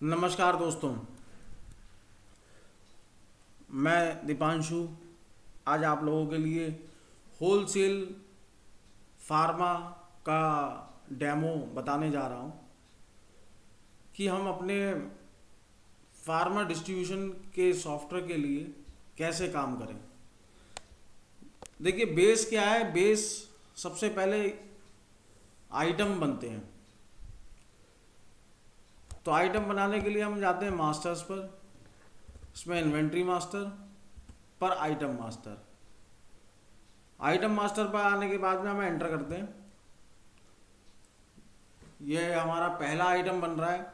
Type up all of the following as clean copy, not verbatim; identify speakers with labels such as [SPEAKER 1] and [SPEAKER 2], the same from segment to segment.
[SPEAKER 1] नमस्कार दोस्तों, मैं दीपांशु आज आप लोगों के लिए होलसेल फार्मा का डेमो बताने जा रहा हूँ कि हम अपने फार्मा डिस्ट्रीब्यूशन के सॉफ्टवेयर के लिए कैसे काम करें। देखिए, बेस क्या है। बेस सबसे पहले आइटम बनते हैं, तो आइटम बनाने के लिए हम जाते हैं मास्टर्स पर। इसमें इन्वेंट्री मास्टर पर आइटम मास्टर। आइटम मास्टर पर आने के बाद में हमें एंटर करते हैं। ये हमारा पहला आइटम बन रहा है।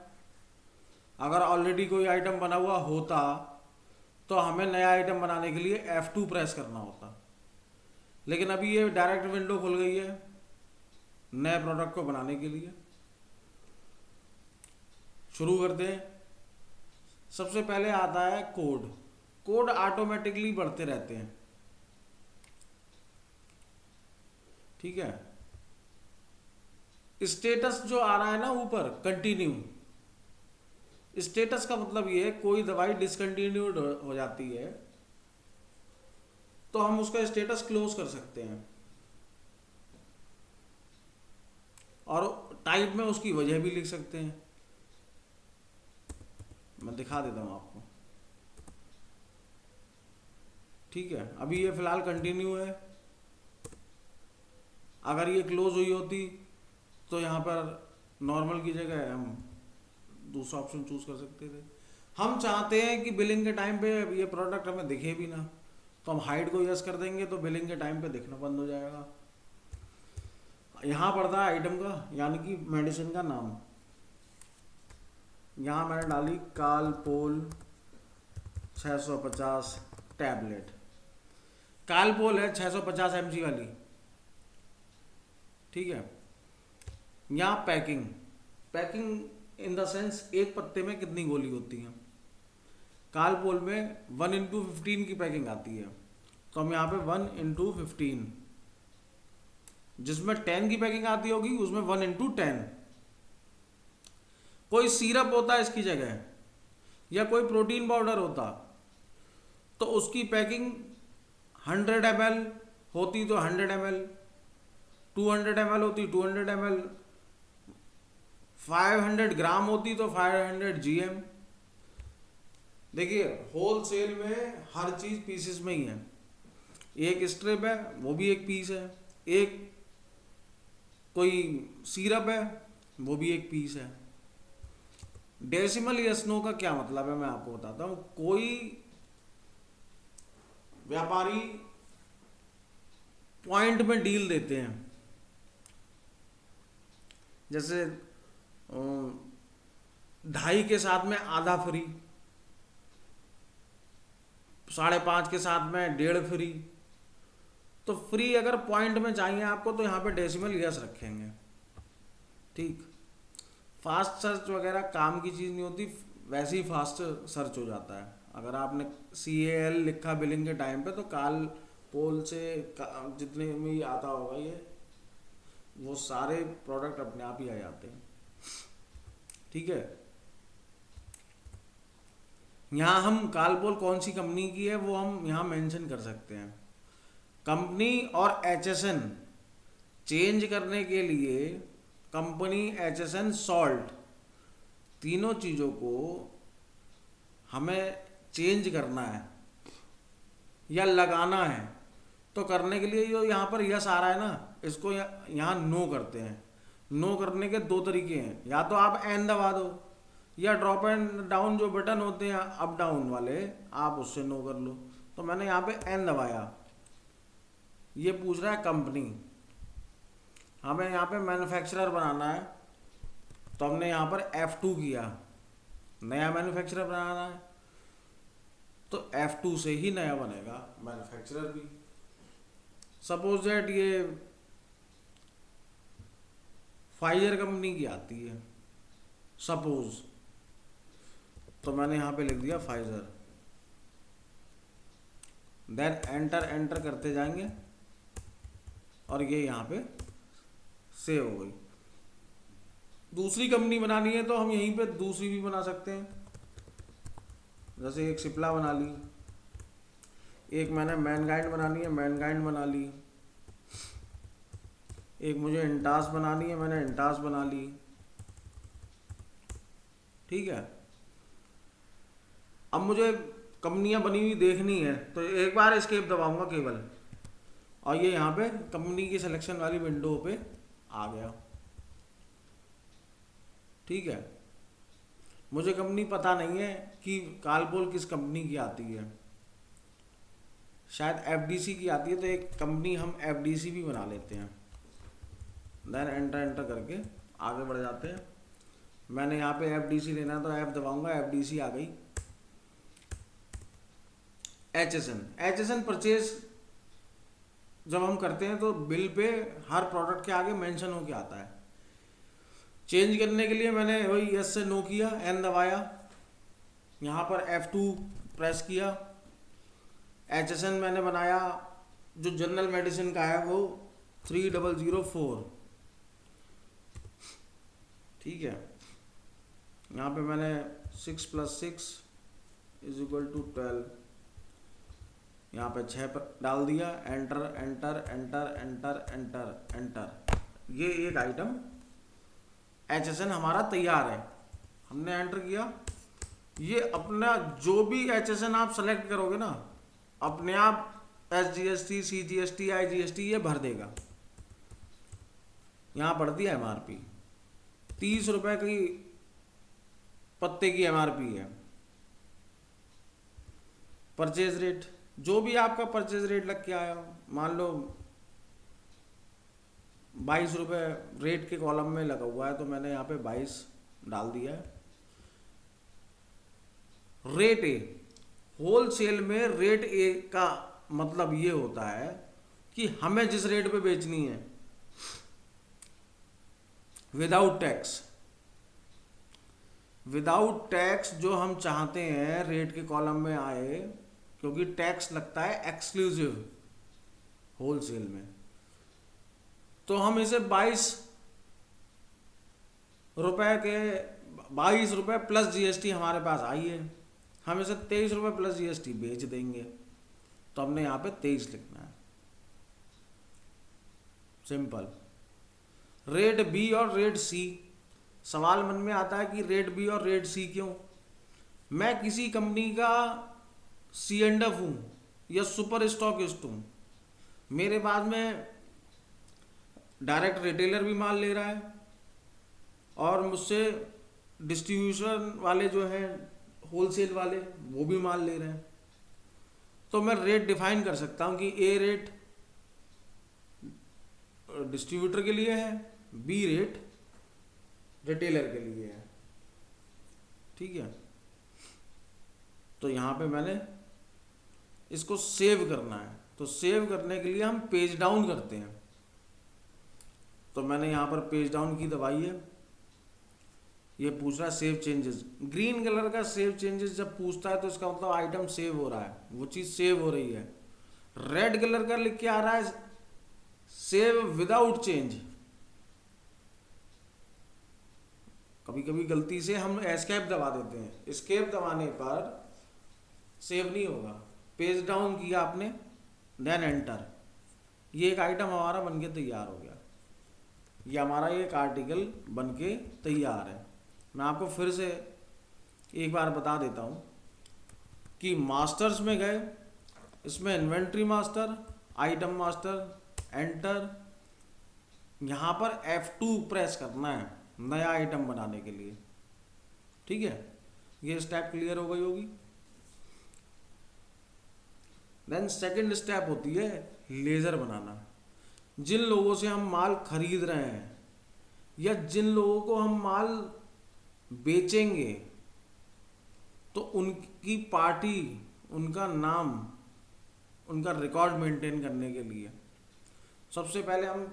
[SPEAKER 1] अगर ऑलरेडी कोई आइटम बना हुआ होता तो हमें नया आइटम बनाने के लिए F2 प्रेस करना होता, लेकिन अभी ये डायरेक्ट विंडो खुल गई है नए प्रोडक्ट को बनाने के लिए। शुरू करते हैं। सबसे पहले आता है कोड। कोड ऑटोमेटिकली बढ़ते रहते हैं, ठीक है। स्टेटस जो आ रहा है ना ऊपर, कंटिन्यू। स्टेटस का मतलब ये है, कोई दवाई डिसकंटिन्यूड हो जाती है तो हम उसका स्टेटस क्लोज कर सकते हैं, और टाइप में उसकी वजह भी लिख सकते हैं। मैं दिखा देता हूं आपको, ठीक है। अभी ये फिलहाल कंटिन्यू है। अगर ये क्लोज हुई होती तो यहाँ पर नॉर्मल की जगह हम दूसरा ऑप्शन चूज कर सकते थे। हम चाहते हैं कि बिलिंग के टाइम पे ये प्रोडक्ट हमें दिखे भी ना, तो हम हाइड को यस कर देंगे तो बिलिंग के टाइम पे दिखना बंद हो जाएगा। यहाँ पड़ता है आइटम का, यानी कि मेडिसिन का नाम। यहाँ मैंने डाली कालपोल 650 टैबलेट। कालपोल है 650 mg वाली, ठीक है। यहाँ packing. Packing in the sense एक पत्ते में कितनी गोली होती है। कालपोल में 1/15 की पैकिंग आती है, तो हम यहाँ पे 1/15, जिसमें 10 की पैकिंग आती होगी उसमें 1/10। कोई सिरप होता है इसकी जगह, या कोई प्रोटीन पाउडर होता, तो उसकी पैकिंग 100 ml होती तो 100 ml, 200 ml होती 200 ml, 500 ग्राम होती तो 500 GM। देखिए, होलसेल में हर चीज पीसेस में ही है। एक स्ट्रिप है वो भी एक पीस है, एक कोई सिरप है वो भी एक पीस है। डेसिमल यस नो का क्या मतलब है मैं आपको बताता हूं। कोई व्यापारी पॉइंट में डील देते हैं, जैसे 2.5 के साथ में आधा फ्री, 5.5 के साथ में 1.5 फ्री। तो फ्री अगर पॉइंट में चाहिए आपको तो यहाँ पे डेसिमल यस रखेंगे, ठीक। फास्ट सर्च वगैरह काम की चीज़ नहीं होती, वैसे ही फास्ट सर्च हो जाता है। अगर आपने CAL लिखा बिलिंग के टाइम पे तो काल पोल से जितने भी आता होगा ये, वो सारे प्रोडक्ट अपने आप ही आ जाते हैं, ठीक है। यहाँ हम कालपोल कौन सी कंपनी की है वो हम यहाँ मेंशन कर सकते हैं। कंपनी और HSN चेंज करने के लिए, कंपनी, HSN, सॉल्ट, तीनों चीज़ों को हमें चेंज करना है या लगाना है। तो करने के लिए जो यहाँ पर यस आ रहा है ना, इसको यहाँ नो करते हैं। नो करने के दो तरीके हैं, या तो आप एन दबा दो, या ड्रॉप एंड डाउन जो बटन होते हैं अप डाउन वाले, आप उससे नो कर लो। तो मैंने यहाँ पे एन दबाया। ये पूछ रहा है कंपनी, हमें यहाँ पे मैन्युफैक्चरर बनाना है, तो हमने यहाँ पर F2 किया। नया मैन्युफैक्चरर बनाना है तो F2 से ही नया बनेगा मैन्युफैक्चरर भी। सपोज दैट ये फाइजर कंपनी की आती है सपोज, तो मैंने यहाँ पे लिख दिया फाइजर। देन एंटर एंटर करते जाएंगे और ये यहाँ पे सेव हो गई। दूसरी कंपनी बनानी है तो हम यहीं पे दूसरी भी बना सकते हैं, जैसे एक सिप्ला बना ली, एक मैंने मैनकाइंड बनानी है, मैनकाइंड बना ली, एक मुझे इंटास बनानी है, मैंने इंटास बना ली। ठीक है, अब मुझे कंपनियां बनी हुई देखनी है तो एक बार एस्केप दबाऊंगा केवल, और ये यहाँ पे कंपनी की सिलेक्शन वाली विंडो पे आ गया। ठीक है, मुझे कंपनी पता नहीं है कि कालपोल किस कंपनी की आती है, शायद एफडीसी की आती है, तो एक कंपनी हम एफडीसी भी बना लेते हैं। देन एंटर करके आगे बढ़ जाते हैं। मैंने यहाँ पे एफडीसी लेना है तो एफ दबाऊंगा, एफडीसी आ गई। एचएसएन परचेज जब हम करते हैं तो बिल पे हर प्रोडक्ट के आगे मेंशन होके आता है। चेंज करने के लिए मैंने वही एस से नो किया, एन दबाया, यहाँ पर F2 प्रेस किया। एचएसएन मैंने बनाया जो जनरल मेडिसिन का है वो 3004। ठीक है, यहाँ पे मैंने 6 + 6 = 12, यहाँ पे 6 पर डाल दिया, enter enter enter enter enter enter. ये एक आइटम एचएसएन हमारा तैयार है, हमने एंटर किया। ये अपना जो भी एचएसएन आप सेलेक्ट करोगे ना, अपने आप SGST CGST IGST ये भर देगा। यहाँ पड़ दिया MRP 30 रुपए की पत्ते की MRP है। परचेज रेट जो भी आपका परचेज रेट लग के आया, मान लो 22 रुपये रेट के कॉलम में लगा हुआ है तो मैंने यहाँ पे 22 डाल दिया है। रेट ए, होलसेल में रेट ए का मतलब ये होता है कि हमें जिस रेट पे बेचनी है विदाउट टैक्स, विदाउट टैक्स जो हम चाहते हैं रेट के कॉलम में आए, क्योंकि टैक्स लगता है एक्सक्लूसिव होलसेल में। तो हम इसे 22 रुपए के 22 रुपए प्लस GST हमारे पास आई है, हम इसे 23 रुपए प्लस GST बेच देंगे। तो हमने यहाँ पे 23 लिखना है, सिंपल। रेट बी और रेट सी, सवाल मन में आता है कि रेट बी और रेट सी क्यों? मैं किसी कंपनी का C&F हूँ या सुपर स्टॉकिस्ट हूँ, मेरे पास में डायरेक्ट रिटेलर भी माल ले रहा है और मुझसे डिस्ट्रीब्यूशन वाले जो हैं होलसेल वाले वो भी माल ले रहे हैं। तो मैं रेट डिफाइन कर सकता हूँ कि ए रेट डिस्ट्रीब्यूटर के लिए है, बी रेट रिटेलर के लिए है। ठीक है, तो यहाँ पे मैंने इसको सेव करना है, तो सेव करने के लिए हम पेज डाउन करते हैं। तो मैंने यहाँ पर पेज डाउन की दबाई है, ये पूछ रहा है सेव चेंजेस। ग्रीन कलर का सेव चेंजेस जब पूछता है तो इसका मतलब आइटम सेव हो रहा है, वो चीज़ सेव हो रही है। रेड कलर का लिख के आ रहा है सेव विदाउट चेंज। कभी कभी गलती से हम एस्केप दबा देते हैं, एस्केप दबाने पर सेव नहीं होगा। पेज डाउन किया आपने, देन एंटर, ये एक आइटम हमारा बनके तैयार हो गया, ये हमारा एक आर्टिकल बनके तैयार है। मैं आपको फिर से एक बार बता देता हूँ कि मास्टर्स में गए, इसमें inventory master, item master, enter, यहाँ पर F2 प्रेस करना है नया आइटम बनाने के लिए। ठीक है, ये स्टेप क्लियर हो गई होगी। देन सेकंड स्टेप होती है लेजर बनाना। जिन लोगों से हम माल खरीद रहे हैं या जिन लोगों को हम माल बेचेंगे, तो उनकी पार्टी, उनका नाम, उनका रिकॉर्ड मेंटेन करने के लिए सबसे पहले हम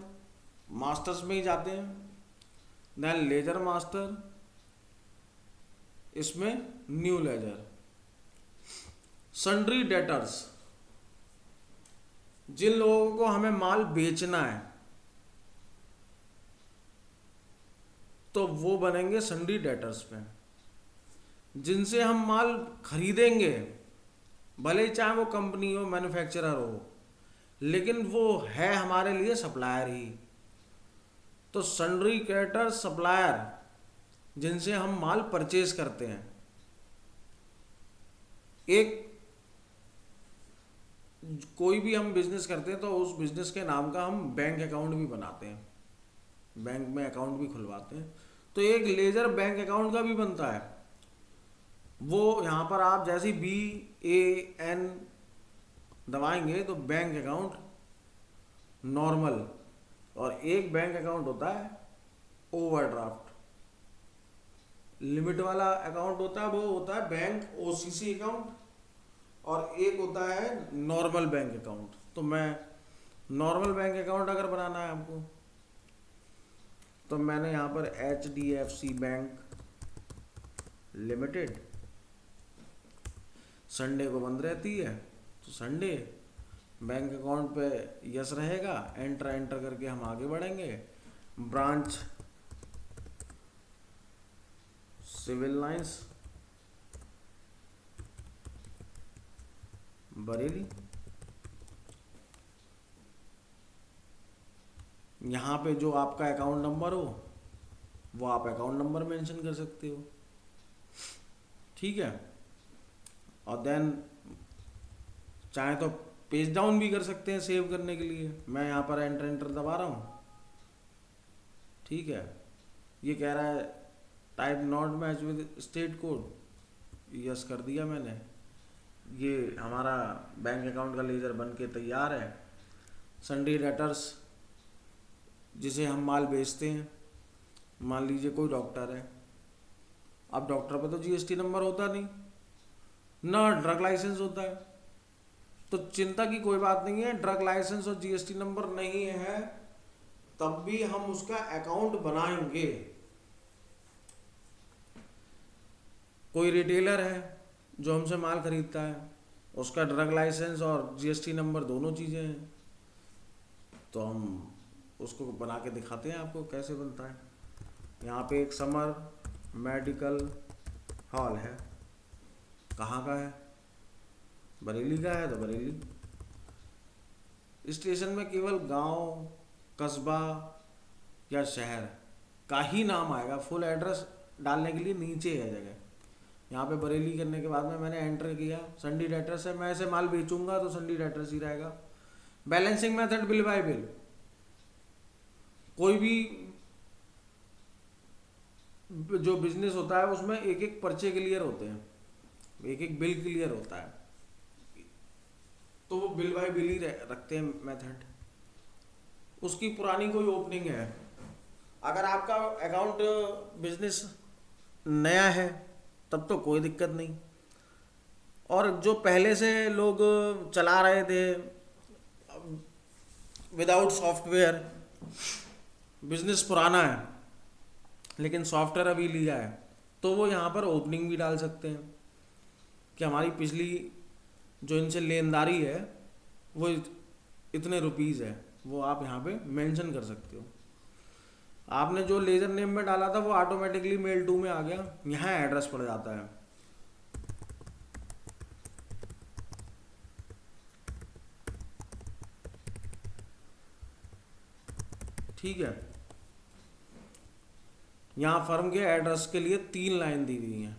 [SPEAKER 1] मास्टर्स में ही जाते हैं। देन लेजर मास्टर, इसमें न्यू लेजर। सन्ड्री डेटर्स, जिन लोगों को हमें माल बेचना है तो वो बनेंगे सन्डी डेटर्स पे, जिनसे हम माल खरीदेंगे, भले ही चाहे वो कंपनी हो, मैन्युफैक्चरर हो, लेकिन वो है हमारे लिए सप्लायर ही। तो सन्ड्री क्रेडिटर सप्लायर, जिनसे हम माल परचेज करते हैं। एक कोई भी हम बिजनेस करते हैं तो उस बिजनेस के नाम का हम बैंक अकाउंट भी बनाते हैं, बैंक में अकाउंट भी खुलवाते हैं। तो एक लेजर बैंक अकाउंट का भी बनता है। वो यहाँ पर आप जैसे BAN दबाएंगे तो बैंक अकाउंट नॉर्मल, और एक बैंक अकाउंट होता है ओवरड्राफ्ट, लिमिट वाला अकाउंट होता है, वो होता है बैंक OCC अकाउंट, और एक होता है नॉर्मल बैंक अकाउंट। तो मैं नॉर्मल बैंक अकाउंट अगर बनाना है आपको, तो मैंने यहाँ पर HDFC बैंक लिमिटेड, संडे को बंद रहती है, तो संडे बैंक अकाउंट पे यस रहेगा, एंटर करके हम आगे बढ़ेंगे। ब्रांच सिविल लाइंस बरेली, यहाँ पे जो आपका अकाउंट नंबर हो वो आप अकाउंट नंबर मेंशन कर सकते हो, ठीक है। और देन चाहे तो पेज डाउन भी कर सकते हैं सेव करने के लिए। मैं यहाँ पर एंटर दबा रहा हूँ, ठीक है। ये कह रहा है type not match with state code, yes कर दिया मैंने। ये हमारा बैंक अकाउंट का लेजर बन के तैयार है। सन्डी डेटर्स, जिसे हम माल बेचते हैं, मान लीजिए कोई डॉक्टर है, अब डॉक्टर पे तो GST नंबर होता नहीं, ना ड्रग लाइसेंस होता है, तो चिंता की कोई बात नहीं है। ड्रग लाइसेंस और GST नंबर नहीं है तब भी हम उसका अकाउंट बनाएंगे। कोई रिटेलर है जो हमसे माल खरीदता है, उसका ड्रग लाइसेंस और GST नंबर दोनों चीज़ें हैं, तो हम उसको बना के दिखाते हैं आपको कैसे बनता है। यहाँ पे एक समर मेडिकल हॉल है, कहाँ का है? बरेली का है, तो बरेली स्टेशन में केवल गांव, कस्बा या शहर का ही नाम आएगा, फुल एड्रेस डालने के लिए नीचे है जगह। यहाँ पे बरेली करने के बाद में मैंने एंटर किया, सन्डी डेटर्स है, मैं ऐसे माल बेचूंगा तो सन्डी डेटर्स ही रहेगा। Balancing method bill bye bill, कोई भी जो बिजनेस होता है उसमें एक एक पर्चे क्लियर होते हैं, एक एक बिल क्लियर होता है, तो वो बिल बाय बिल ही रखते हैं मेथड। उसकी पुरानी कोई ओपनिंग है, अगर आपका अकाउंट बिजनेस नया है तब तो कोई दिक्कत नहीं, और जो पहले से लोग चला रहे थे विदाउट सॉफ्टवेयर, बिजनेस पुराना है लेकिन सॉफ्टवेयर अभी लिया है, तो वो यहाँ पर ओपनिंग भी डाल सकते हैं कि हमारी पिछली जो इनसे लेनदारी है वो इतने रुपीज़ है, वो आप यहाँ पे मेंशन कर सकते हो। आपने जो लेजर नेम में डाला था वो ऑटोमेटिकली मेल टू में आ गया, यहाँ एड्रेस पड़ जाता है। ठीक है, यहाँ फर्म के एड्रेस के लिए 3 लाइन दी हुई हैं।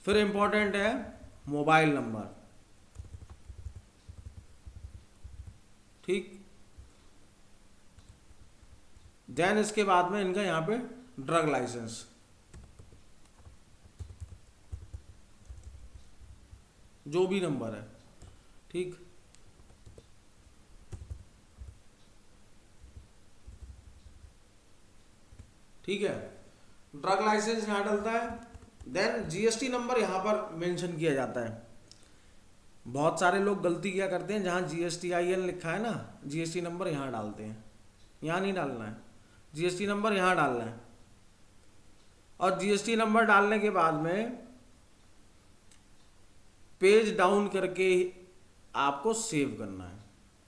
[SPEAKER 1] फिर इंपॉर्टेंट है मोबाइल नंबर, ठीक। देन इसके बाद में इनका यहाँ पे ड्रग लाइसेंस, जो भी नंबर है, ठीक। ठीक है, ड्रग लाइसेंस यहाँ डलता है। देन GST नंबर यहाँ पर मेंशन किया जाता है। बहुत सारे लोग गलती क्या करते हैं, जहाँ GSTIN लिखा है ना, GST नंबर यहाँ डालते हैं, यहाँ नहीं डालना है, GST नंबर यहाँ डालना है। और GST नंबर डालने के बाद में पेज डाउन करके आपको सेव करना है।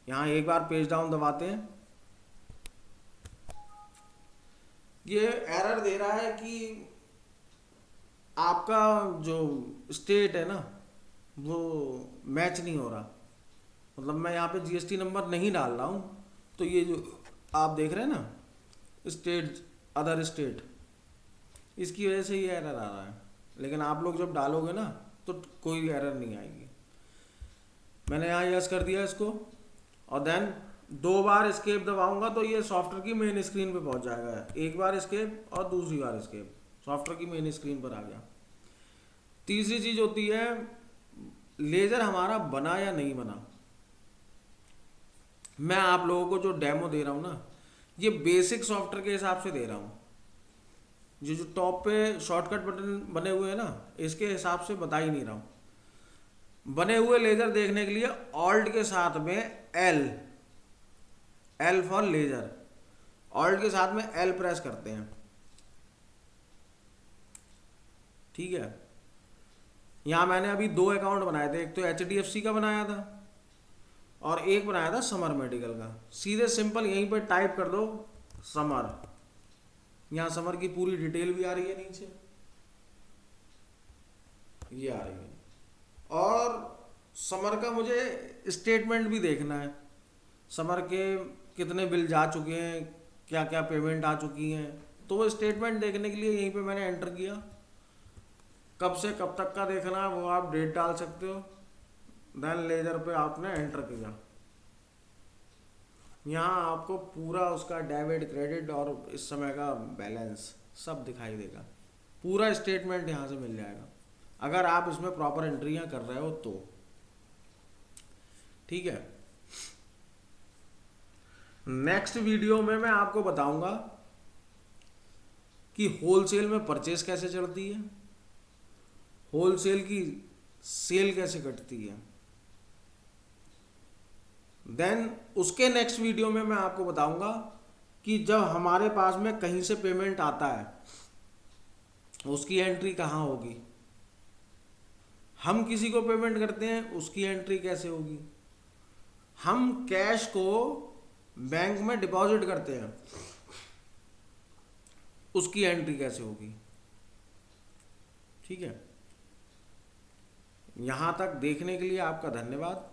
[SPEAKER 1] यहाँ एक बार पेज डाउन दबाते हैं, ये एरर दे रहा है कि आपका जो स्टेट है ना वो मैच नहीं हो रहा। मतलब मैं यहाँ पे जीएसटी नंबर नहीं डाल रहा हूँ, तो ये जो आप देख रहे हैं ना स्टेट, अदर स्टेट, इसकी वजह से ये एरर आ रहा है। लेकिन आप लोग जब डालोगे ना तो कोई एरर नहीं आएगी। मैंने यहाँ यस कर दिया इसको, और देन 2 बार एस्केप दबाऊंगा तो ये सॉफ्टवेयर की मेन स्क्रीन पे पहुंच जाएगा। एक बार एस्केप और दूसरी बार एस्केप, सॉफ्टवेयर की मेन स्क्रीन पर आ गया। तीसरी चीज होती है लेजर हमारा बना या नहीं बना। मैं आप लोगों को जो डेमो दे रहा हूँ ना, ये बेसिक सॉफ्टवेयर के हिसाब से दे रहा हूँ। जो जो टॉप पे शॉर्टकट बटन बने हुए हैं ना, इसके हिसाब से बता ही नहीं रहा हूँ। बने हुए लेजर देखने के लिए ऑल्ट के साथ में एल फॉर लेजर, ऑल्ट के साथ में एल प्रेस करते हैं। ठीक है, यहाँ मैंने अभी 2 अकाउंट बनाए थे, एक तो HDFC का बनाया था और एक बनाया था समर मेडिकल का। सीधे सिंपल यहीं पर टाइप कर दो समर, यहाँ समर की पूरी डिटेल भी आ रही है नीचे, ये आ रही है। और समर का मुझे स्टेटमेंट भी देखना है, समर के कितने बिल जा चुके हैं, क्या क्या पेमेंट आ चुकी हैं। तो वो स्टेटमेंट देखने के लिए यहीं पे मैंने एंटर किया। कब से कब तक का देखना है वो आप डेट डाल सकते हो, देन लेजर पे आपने एंटर किया। यहाँ आपको पूरा उसका डेबिट क्रेडिट और इस समय का बैलेंस सब दिखाई देगा। पूरा स्टेटमेंट यहाँ से मिल जाएगा अगर आप इसमें प्रॉपर एंट्रियाँ कर रहे हो तो। ठीक है, नेक्स्ट वीडियो में मैं आपको बताऊंगा कि होलसेल में परचेस कैसे चलती है, होलसेल की सेल कैसे कटती है। देन उसके नेक्स्ट वीडियो में मैं आपको बताऊंगा कि जब हमारे पास में कहीं से पेमेंट आता है उसकी एंट्री कहाँ होगी, हम किसी को पेमेंट करते हैं उसकी एंट्री कैसे होगी, हम कैश को बैंक में डिपॉजिट करते हैं उसकी एंट्री कैसे होगी। ठीक है, यहां तक देखने के लिए आपका धन्यवाद।